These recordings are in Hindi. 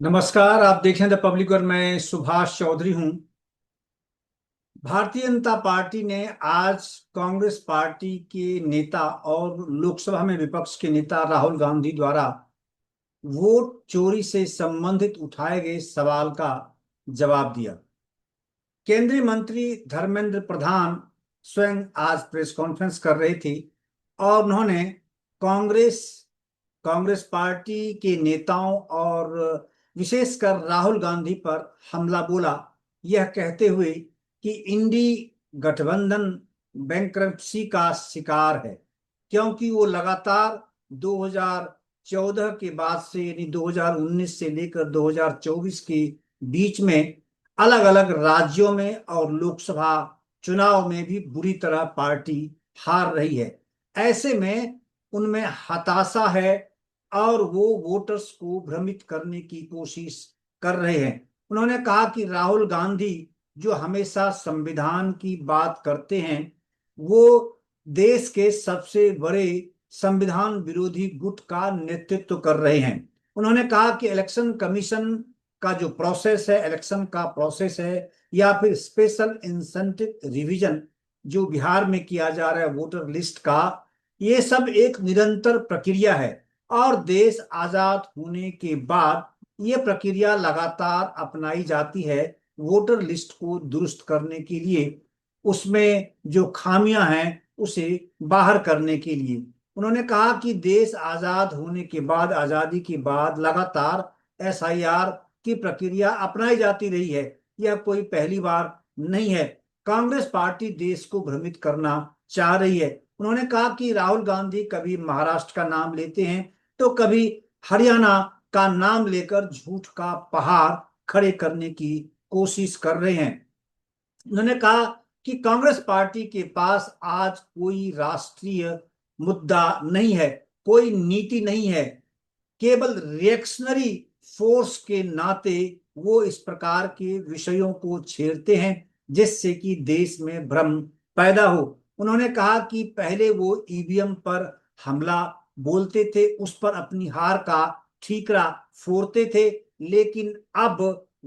नमस्कार। आप देख रहे हैं द पब्लिक और मैं सुभाष चौधरी हूं। भारतीय जनता पार्टी ने आज कांग्रेस पार्टी के नेता और लोकसभा में विपक्ष के नेता राहुल गांधी द्वारा वोट चोरी से संबंधित उठाए गए सवाल का जवाब दिया। केंद्रीय मंत्री धर्मेंद्र प्रधान स्वयं आज प्रेस कॉन्फ्रेंस कर रहे थे और उन्होंने कांग्रेस कांग्रेस पार्टी के नेताओं और विशेषकर राहुल गांधी पर हमला बोला, यह कहते हुए कि इंडी गठबंधन बैंक्रप्सी का शिकार है, क्योंकि वो लगातार 2014 के बाद से यानी 2019 से लेकर 2024 के बीच में अलग अलग राज्यों में और लोकसभा चुनाव में भी बुरी तरह पार्टी हार रही है। ऐसे में उनमें हताशा है और वो वोटर्स को भ्रमित करने की कोशिश कर रहे हैं। उन्होंने कहा कि राहुल गांधी जो हमेशा संविधान की बात करते हैं, वो देश के सबसे बड़े संविधान विरोधी गुट का नेतृत्व कर रहे हैं। उन्होंने कहा कि इलेक्शन कमीशन का जो प्रोसेस है, इलेक्शन का प्रोसेस है, या फिर स्पेशल इंसेंटिव रिवीजन जो बिहार में किया जा रहा है वोटर लिस्ट का, ये सब एक निरंतर प्रक्रिया है और देश आजाद होने के बाद ये प्रक्रिया लगातार अपनाई जाती है वोटर लिस्ट को दुरुस्त करने के लिए, उसमें जो खामियां हैं उसे बाहर करने के लिए। उन्होंने कहा कि देश आजाद होने के बाद, आजादी के बाद लगातार एसआईआर की प्रक्रिया अपनाई जाती रही है, यह कोई पहली बार नहीं है। कांग्रेस पार्टी देश को भ्रमित करना चाह रही है। उन्होंने कहा कि राहुल गांधी कभी महाराष्ट्र का नाम लेते हैं तो कभी हरियाणा का नाम लेकर झूठ का पहाड़ खड़े करने की कोशिश कर रहे हैं। उन्होंने कहा कि कांग्रेस पार्टी के पास आज कोई राष्ट्रीय मुद्दा नहीं है, कोई नीति नहीं है, केवल रिएक्शनरी फोर्स के नाते वो इस प्रकार के विषयों को छेड़ते हैं जिससे कि देश में भ्रम पैदा हो। उन्होंने कहा कि पहले वो ईवीएम पर हमला बोलते थे, उस पर अपनी हार का ठीकरा फोड़ते थे, लेकिन अब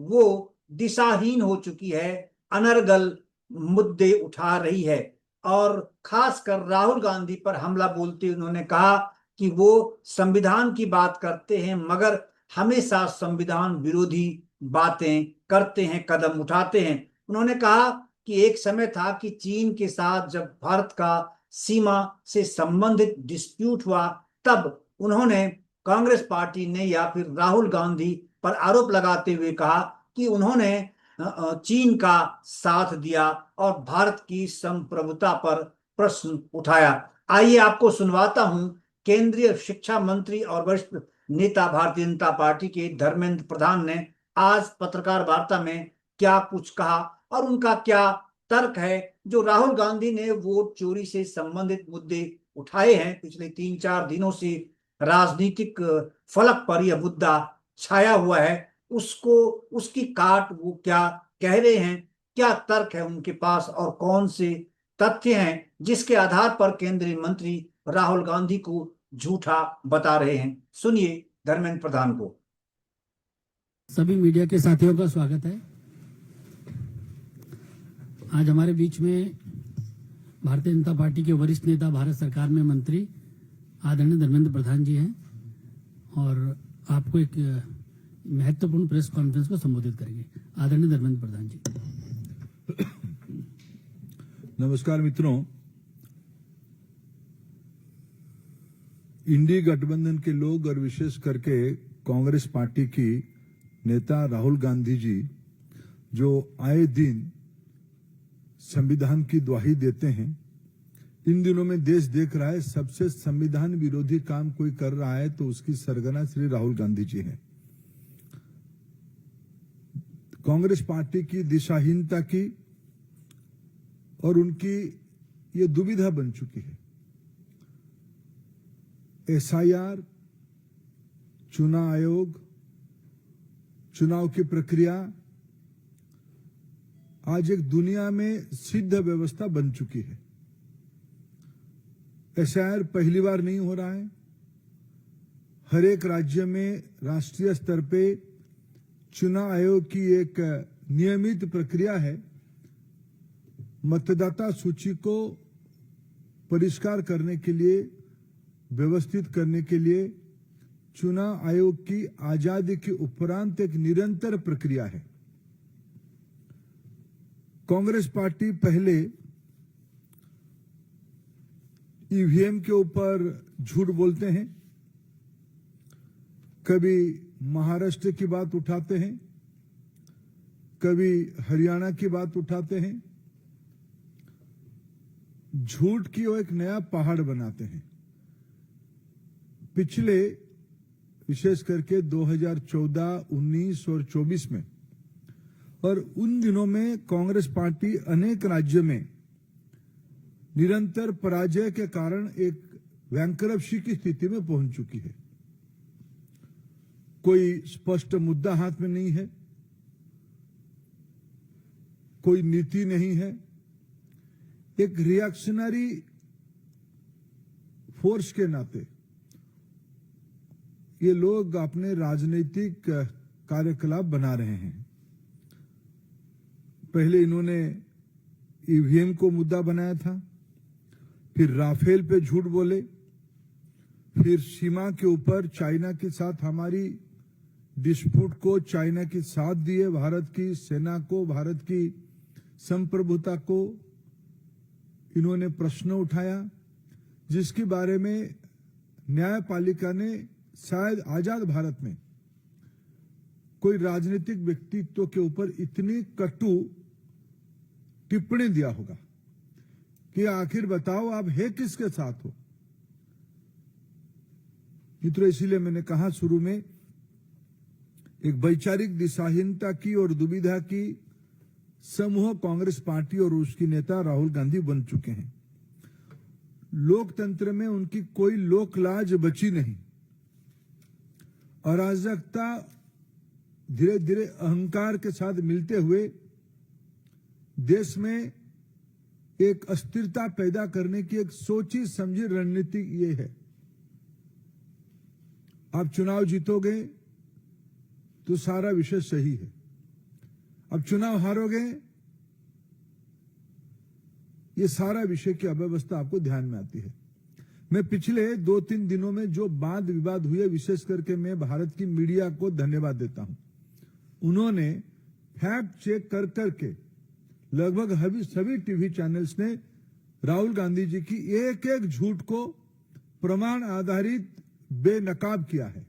वो दिशाहीन हो चुकी है, अनर्गल मुद्दे उठा रही है। और खासकर राहुल गांधी पर हमला बोलते उन्होंने कहा कि वो संविधान की बात करते हैं मगर हमेशा संविधान विरोधी बातें करते हैं, कदम उठाते हैं। उन्होंने कहा कि एक समय था कि चीन के साथ जब भारत का सीमा से संबंधित डिस्प्यूट हुआ, तब उन्होंने कांग्रेस पार्टी ने या फिर राहुल गांधी पर आरोप लगाते हुए कहा कि उन्होंने चीन का साथ दिया और भारत की संप्रभुता पर प्रश्न उठाया। आइए आपको सुनवाता हूं केंद्रीय शिक्षा मंत्री और वरिष्ठ नेता भारतीय जनता पार्टी के धर्मेंद्र प्रधान ने आज पत्रकार वार्ता में क्या कुछ कहा और उनका क्या तर्क है। जो राहुल गांधी ने वोट चोरी से संबंधित मुद्दे उठाए हैं, पिछले 3-4 दिनों से राजनीतिक फलक पर यह मुद्दा छाया हुआ है, उसको उसकी काट वो क्या कह रहे हैं, क्या तर्क है उनके पास और कौन से तथ्य हैं जिसके आधार पर केंद्रीय मंत्री राहुल गांधी को झूठा बता रहे हैं। सुनिए धर्मेंद्र प्रधान को। सभी मीडिया के साथियों का स्वागत है। आज हमारे बीच में भारतीय जनता पार्टी के वरिष्ठ नेता, भारत सरकार में मंत्री आदरणीय धर्मेंद्र प्रधान जी हैं और आपको एक महत्वपूर्ण प्रेस कॉन्फ्रेंस को संबोधित करेंगे। आदरणीय धर्मेंद्र प्रधान जी। नमस्कार मित्रों, इंडी गठबंधन के लोग और विशेष करके कांग्रेस पार्टी की नेता राहुल गांधी जी जो आए दिन संविधान की दुहाई देते हैं, इन दिनों में देश देख रहा है सबसे संविधान विरोधी काम कोई कर रहा है तो उसकी सरगना श्री राहुल गांधी जी हैं। कांग्रेस पार्टी की दिशाहीनता की और उनकी ये दुविधा बन चुकी है। एसआईआर, चुनाव आयोग, चुनाव की प्रक्रिया आज एक दुनिया में सिद्ध व्यवस्था बन चुकी है। एसआईआर पहली बार नहीं हो रहा है। हर एक राज्य में राष्ट्रीय स्तर पे चुनाव आयोग की एक नियमित प्रक्रिया है मतदाता सूची को परिष्कार करने के लिए, व्यवस्थित करने के लिए चुनाव आयोग की आजादी के उपरांत एक निरंतर प्रक्रिया है। कांग्रेस पार्टी पहले ईवीएम के ऊपर झूठ बोलते हैं, कभी महाराष्ट्र की बात उठाते हैं, कभी हरियाणा की बात उठाते हैं, झूठ की वो एक नया पहाड़ बनाते हैं। पिछले विशेष करके 2014, 19 और 24 में और उन दिनों में कांग्रेस पार्टी अनेक राज्यों में निरंतर पराजय के कारण एक बैंकरप्सी की स्थिति में पहुंच चुकी है। कोई स्पष्ट मुद्दा हाथ में नहीं है, कोई नीति नहीं है, एक रिएक्शनरी फोर्स के नाते ये लोग अपने राजनीतिक कार्यकलाप बना रहे हैं। पहले इन्होंने ईवीएम को मुद्दा बनाया था, फिर राफेल पे झूठ बोले, फिर सीमा के ऊपर चाइना के साथ हमारी डिस्प्यूट को चाइना के साथ दिए, भारत की सेना को, भारत की संप्रभुता को इन्होंने प्रश्न उठाया, जिसके बारे में न्यायपालिका ने शायद आजाद भारत में कोई राजनीतिक व्यक्तित्व के ऊपर इतनी कटु टिप्पणी दिया होगा कि आखिर बताओ आप है किसके साथ हो। मित्रों, इसीलिए मैंने कहा शुरू में एक वैचारिक दिशाहीनता की और दुविधा की समूह कांग्रेस पार्टी और उसकी नेता राहुल गांधी बन चुके हैं। लोकतंत्र में उनकी कोई लोकलाज बची नहीं। अराजकता धीरे धीरे अहंकार के साथ मिलते हुए देश में एक अस्थिरता पैदा करने की एक सोची समझी रणनीति ये है। आप चुनाव जीतोगे तो सारा विषय सही है, अब चुनाव हारोगे ये सारा विषय की अव्यवस्था आपको ध्यान में आती है। मैं पिछले 2-3 दिनों में जो वाद विवाद हुए, विशेष करके मैं भारत की मीडिया को धन्यवाद देता हूं। उन्होंने फैक्ट चेक कर करके लगभग सभी टीवी चैनल्स ने राहुल गांधी जी की एक एक झूठ को प्रमाण आधारित बेनकाब किया है,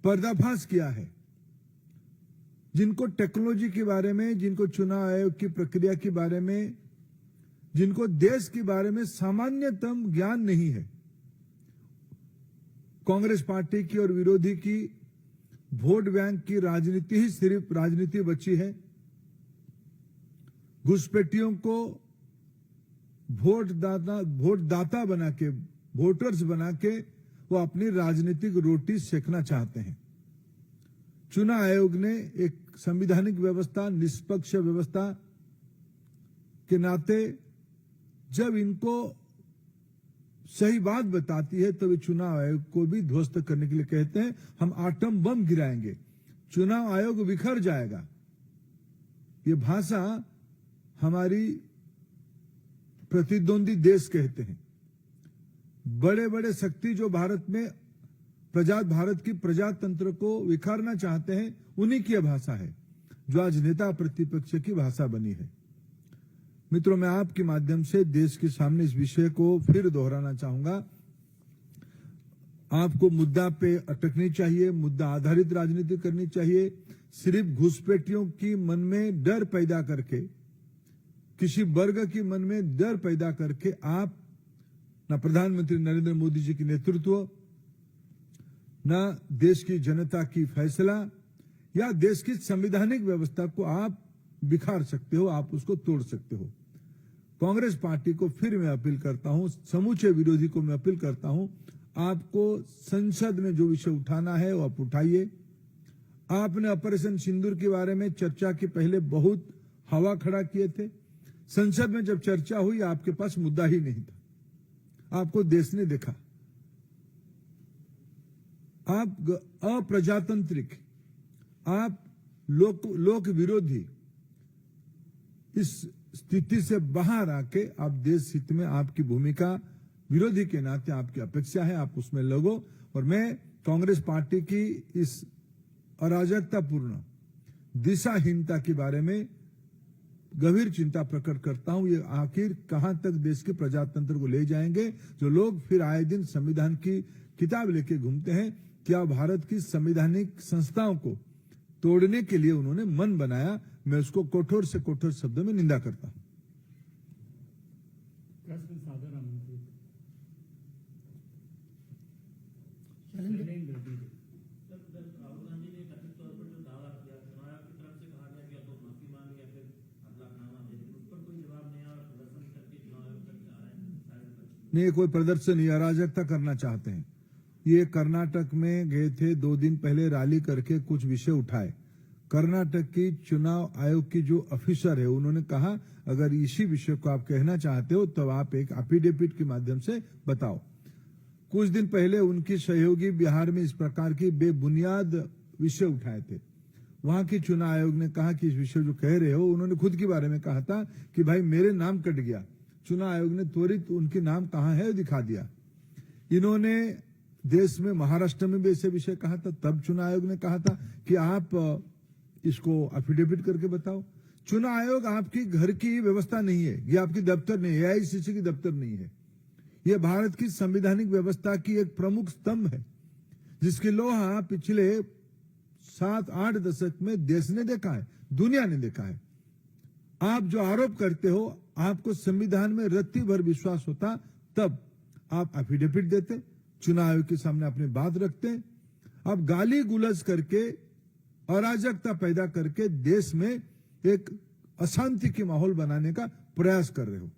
पर्दाफाश किया है। जिनको टेक्नोलॉजी के बारे में, जिनको चुनाव आयोग की प्रक्रिया के बारे में, जिनको देश के बारे में सामान्यतम ज्ञान नहीं है, कांग्रेस पार्टी की और विरोधी की वोट बैंक की राजनीति ही सिर्फ राजनीति बची है। घुसपैठियों को वोट दाता बना के, वोटर्स बना के वो अपनी राजनीतिक रोटी सेकना चाहते हैं। चुनाव आयोग ने एक संवैधानिक व्यवस्था, निष्पक्ष व्यवस्था के नाते जब इनको सही बात बताती है तो वे चुनाव आयोग को भी ध्वस्त करने के लिए कहते हैं हम आटम बम गिराएंगे, चुनाव आयोग बिखर जाएगा। ये भाषा हमारी प्रतिद्वंदी देश कहते हैं। बड़े बड़े शक्ति जो भारत में भारत की प्रजातंत्र को विखारना चाहते हैं, उन्हीं की भाषा है जो आज नेता प्रतिपक्ष की भाषा बनी है। मित्रों, मैं आपके माध्यम से देश के सामने इस विषय को फिर दोहराना चाहूंगा। आपको मुद्दा पे अटकनी चाहिए, मुद्दा आधारित राजनीति करनी चाहिए। सिर्फ घुसपैठियों की मन में डर पैदा करके, किसी वर्ग की मन में डर पैदा करके आप न प्रधानमंत्री नरेंद्र मोदी जी की नेतृत्व, न देश की जनता की फैसला या देश की संवैधानिक व्यवस्था को आप बिखार सकते हो, आप उसको तोड़ सकते हो। कांग्रेस पार्टी को फिर मैं अपील करता हूं, समूचे विरोधी को मैं अपील करता हूं, आपको संसद में जो विषय उठाना है वो आप उठाइए। आपने ऑपरेशन सिंदूर के बारे में चर्चा के पहले बहुत हवा खड़ा किए थे। संसद में जब चर्चा हुई आपके पास मुद्दा ही नहीं था, आपको देश ने देखा। आप अप्रजातांत्रिक, आप लोक विरोधी इस स्थिति से बाहर आके आप देश हित में आपकी भूमिका विरोधी के नाते आपकी अपेक्षा है, आप उसमें लगो। और मैं कांग्रेस पार्टी की इस अराजकतापूर्ण दिशाहीनता के बारे में गंभीर चिंता प्रकट करता हूं। ये आखिर कहां तक देश के प्रजातंत्र को ले जाएंगे, जो लोग फिर आए दिन संविधान की किताब लेके घूमते हैं। क्या भारत की संवैधानिक संस्थाओं को तोड़ने के लिए उन्होंने मन बनाया? मैं उसको कठोर से कठोर शब्दों में निंदा करता हूं। प्रश्न सादर आमंत्रित राहुल गांधी ने कथित तौर पर जो दावा किया, चुनाव आयोग की तरफ से कहा गया कि या तो माफी मांगे या फिर हलफनामा दे, लेकिन उस पर कोई जवाब नहीं आया और प्रदर्शन करके चुनाव आयोग तक जा रहे हैं। नहीं, कोई प्रदर्शन नहीं, अराजकता करना चाहते हैं। ये कर्नाटक में गए थे, 2 दिन पहले रैली करके कुछ विषय उठाए। कर्नाटक की चुनाव आयोग की जो ऑफिसर है उन्होंने कहा अगर इसी विषय को आप कहना चाहते हो तो आप एक एफिडेविट के माध्यम से बताओ। कुछ दिन पहले उनकी सहयोगी बिहार में इस प्रकार की बेबुनियाद विषय उठाए थे। वहां की चुनाव आयोग ने कहा कि इस विषय जो कह रहे हो, उन्होंने खुद के बारे में कहा था कि भाई मेरे नाम कट गया। चुनाव आयोग ने त्वरित उनके नाम कहां है दिखा दिया। इन्होंने देश में महाराष्ट्र में भी ऐसे विषय कहा था, तब चुनाव आयोग ने कहा था कि आप इसको एफिडेविट करके बताओ। चुनाव आयोग आपकी घर की व्यवस्था नहीं है, ये आपकी दफ्तर नहीं है, एआईसीसी की दफ्तर नहीं है। यह भारत की संवैधानिक व्यवस्था की एक प्रमुख स्तंभ है, जिसकी लोहा पिछले 7-8 दशक में देश ने देखा है, दुनिया ने देखा है। आप जो आरोप करते हो, आपको संविधान में रत्ती भर विश्वास होता तब आप एफिडेविट देते, चुनाव आयोग के सामने अपनी बात रखते। अब गाली गुलज करके अराजकता पैदा करके देश में एक अशांति की माहौल बनाने का प्रयास कर रहे हो। सर,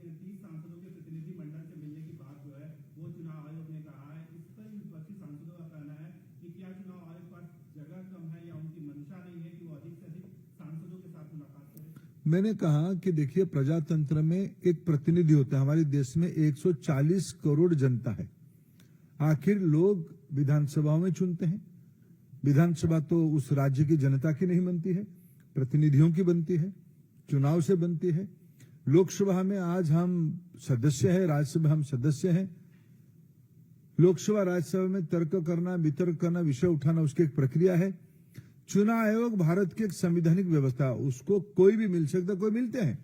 30 सांसदों के प्रतिनिधि मंडल से मिलने की बात जो है वो चुनाव आयोग ने कहा है। इस पर विपक्षी सांसदों का कहना है कि क्या चुनाव आयोग पर जगह कम है या उनकी मंशा नहीं है कि वो अधिक से अधिक सांसदों के साथ मुलाकात करें। मैंने कहा कि देखिए, प्रजातंत्र में एक प्रतिनिधि होता है। हमारे देश में 140 करोड़ जनता है। आखिर लोग विधानसभा में चुनते हैं। विधानसभा तो उस राज्य की जनता की नहीं बनती है, प्रतिनिधियों की बनती है, चुनाव से बनती है। लोकसभा में आज हम सदस्य हैं, राज्यसभा हम सदस्य हैं। लोकसभा राज्यसभा में तर्क करना, वितर्क करना, विषय उठाना उसकी एक प्रक्रिया है। चुनाव आयोग भारत की एक संवैधानिक व्यवस्था, उसको कोई भी मिल सकता, कोई मिलते हैं,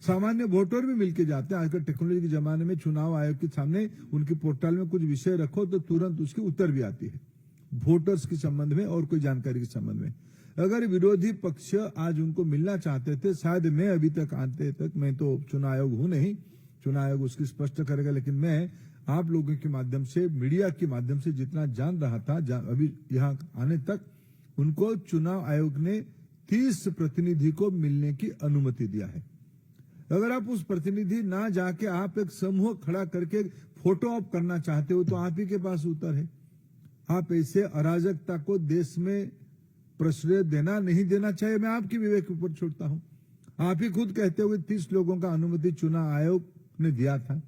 सामान्य वोटर भी मिलके जाते हैं। आजकल टेक्नोलॉजी के जमाने में चुनाव आयोग के सामने उनकी पोर्टल में कुछ विषय रखो तो तुरंत उसकी उत्तर भी आती है, वोटर्स के संबंध में और कोई जानकारी के संबंध में। अगर विरोधी पक्ष आज उनको मिलना चाहते थे, शायद मैं अभी तक आते तक, मैं तो चुनाव आयोग हूं नहीं, चुनाव आयोग उसकी स्पष्ट करेगा, लेकिन मैं आप लोगों के माध्यम से, मीडिया के माध्यम से जितना जान रहा था अभी यहाँ आने तक, उनको चुनाव आयोग ने 30 प्रतिनिधि को मिलने की अनुमति दिया है। अगर आप उस प्रतिनिधि ना जाके आप एक समूह खड़ा करके फोटो ऑप करना चाहते हो तो आप ही के पास उत्तर है। आप ऐसे अराजकता को देश में प्रश्रय देना नहीं देना चाहिए, मैं आपकी विवेक के ऊपर छोड़ता हूं। आप ही खुद कहते हो कि 30 लोगों का अनुमति चुनाव आयोग ने दिया था।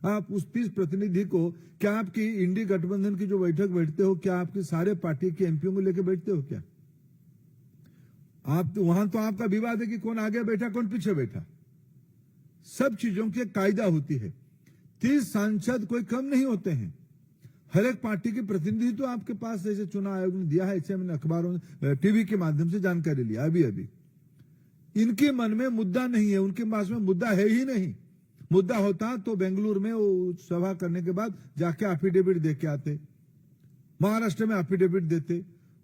आप उस 30 प्रतिनिधि को, क्या आपकी इंडी गठबंधन की जो बैठक बैठते हो, क्या आपकी सारे पार्टी के एमपीओ को लेकर बैठते हो क्या? आप तो वहां तो आपका विवाद है कि कौन आगे बैठा कौन पीछे बैठा। सब चीजों की कायदा होती है। 30 सांसद कोई कम नहीं होते हैं। हर एक पार्टी के प्रतिनिधि तो आपके पास, जैसे चुनाव आयोग ने दिया है, ऐसे मैंने अखबारों टीवी के माध्यम से जानकारी लिया अभी अभी। इनके मन में मुद्दा नहीं है, उनके पास में मुद्दा है ही नहीं। मुद्दा होता तो बेंगलुरु में वो सभा करने के बाद जाके एफिडेविट दे के आते, महाराष्ट्र में एफिडेविट देते।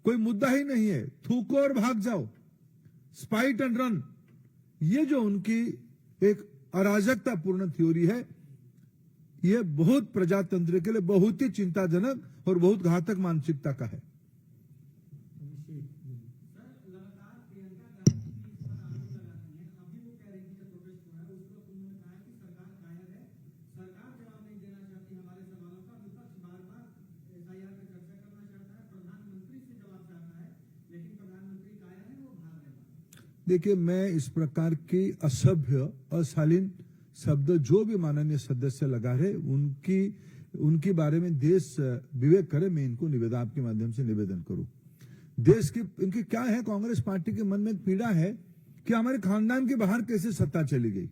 कोई मुद्दा ही नहीं है, थूको और भाग जाओ, स्पाइट एंड रन। ये जो उनकी एक अराजकतापूर्ण थ्योरी है, यह बहुत प्रजातंत्र के लिए बहुत ही चिंताजनक और बहुत घातक मानसिकता का है। देखिए, मैं इस प्रकार की असभ्य अशालीन शब्द जो भी माननीय सदस्य लगा रहे, उनकी उनके बारे में देश विवेक करे, मैं इनको निवेदन आपके माध्यम से निवेदन करूं। देश की इनकी क्या है, कांग्रेस पार्टी के मन में एक पीड़ा है कि हमारे खानदान के बाहर कैसे सत्ता चली गई।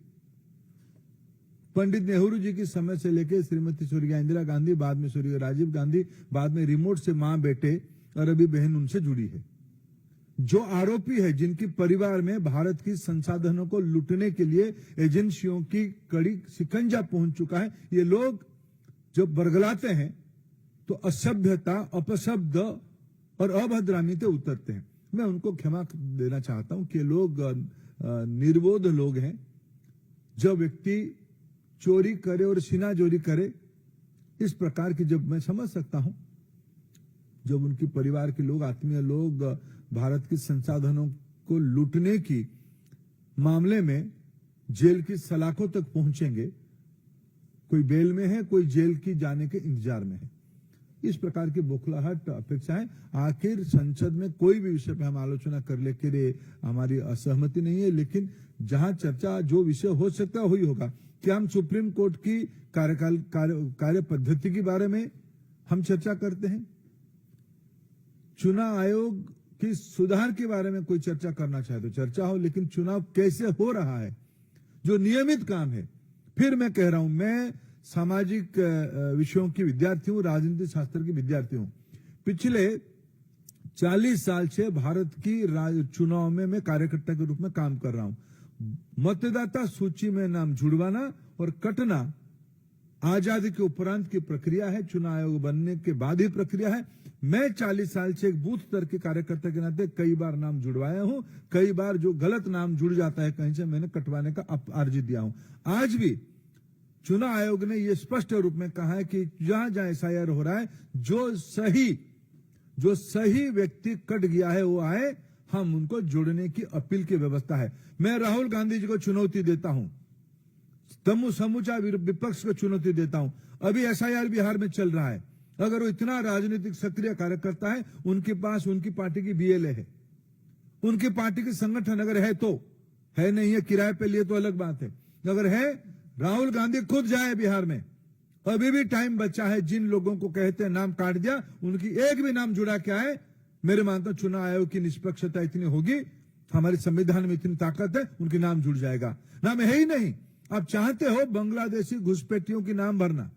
पंडित नेहरू जी के समय से लेकर श्रीमती स्वर्गीय इंदिरा गांधी, बाद में स्वर्गीय राजीव गांधी, बाद में रिमोट से मां बेटे और अभी बहन उनसे जुड़ी है। जो आरोपी है, जिनके परिवार में भारत की संसाधनों को लूटने के लिए एजेंसियों की कड़ी शिकंजा पहुंच चुका है, ये लोग जब बरगलाते हैं तो असभ्यता, अपशब्द और अभद्रामी पे उतरते हैं। मैं उनको क्षमा देना चाहता हूं कि लोग निर्बोध लोग हैं। जब व्यक्ति चोरी करे और सीनाजोरी करे, इस प्रकार की, जब मैं समझ सकता हूं, जब उनके परिवार के लोग, आत्मीय लोग भारत के संसाधनों को लूटने की मामले में जेल की सलाखों तक पहुंचेंगे, कोई बेल में है, कोई जेल की जाने के इंतजार में है। इस प्रकार की बौखलाहट अपेक्षाएं, आखिर संसद में कोई भी विषय पे हम आलोचना कर ले के लिए हमारी असहमति नहीं है, लेकिन जहां चर्चा जो विषय हो सकता है वही होगा। क्या हम सुप्रीम कोर्ट की कार्य पद्धति के बारे में हम चर्चा करते हैं? चुनाव आयोग की सुधार के बारे में कोई चर्चा करना चाहे तो चर्चा हो, लेकिन चुनाव कैसे हो रहा है, जो नियमित काम है। फिर मैं कह रहा हूं, मैं सामाजिक विषयों की विद्यार्थी हूं, राजनीति शास्त्र की विद्यार्थी हूं। पिछले 40 साल से भारत की चुनाव में मैं कार्यकर्ता के रूप में काम कर रहा हूं। मतदाता सूची में नाम जुड़वाना और कटना आजादी के उपरांत की प्रक्रिया है, चुनाव आयोग बनने के बाद ही प्रक्रिया है। मैं 40 साल से एक बूथ स्तर के कार्यकर्ता के नाते कई बार नाम जुड़वाया हूं, कई बार जो गलत नाम जुड़ जाता है कहीं से, मैंने कटवाने का अर्जी दिया हूं। आज भी चुनाव आयोग ने यह स्पष्ट रूप में कहा है कि जहां जहां एसआईआर हो रहा है, जो सही व्यक्ति कट गया है वो आए, हम उनको जोड़ने की अपील की व्यवस्था है। मैं राहुल गांधी जी को चुनौती देता हूं, समूचा विपक्ष को चुनौती देता हूं। अभी एसआईआर बिहार में चल रहा है, अगर वो इतना राजनीतिक सक्रिय कार्यकर्ता है, उनके पास उनकी पार्टी की बीएलए है, उनकी पार्टी के संगठन अगर है तो है, नहीं है किराए पे लिए तो अलग बात है। अगर है, राहुल गांधी खुद जाए बिहार में, अभी भी टाइम बचा है। जिन लोगों को कहते हैं नाम काट दिया, उनकी एक भी नाम जुड़ा के आए। मेरे मानता हूं चुनाव आयोग की निष्पक्षता इतनी होगी, हमारे संविधान में इतनी ताकत है, उनके नाम जुड़ जाएगा। नाम है ही नहीं। आप चाहते हो बांग्लादेशी घुसपैठियों की नाम भरना,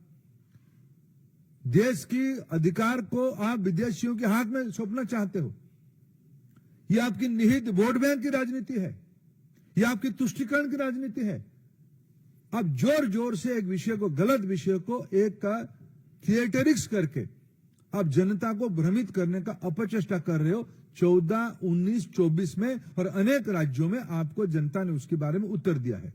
देश की अधिकार को आप विदेशियों के हाथ में सौंपना चाहते हो। यह आपकी निहित वोट बैंक की राजनीति है, यह आपकी तुष्टीकरण की राजनीति है। आप जोर जोर से एक विषय को, गलत विषय को एक का थिएटरिक्स करके आप जनता को भ्रमित करने का अपचेष्टा कर रहे हो। 14, 19, 24 में और अनेक राज्यों में आपको जनता ने उसके बारे में उत्तर दिया है।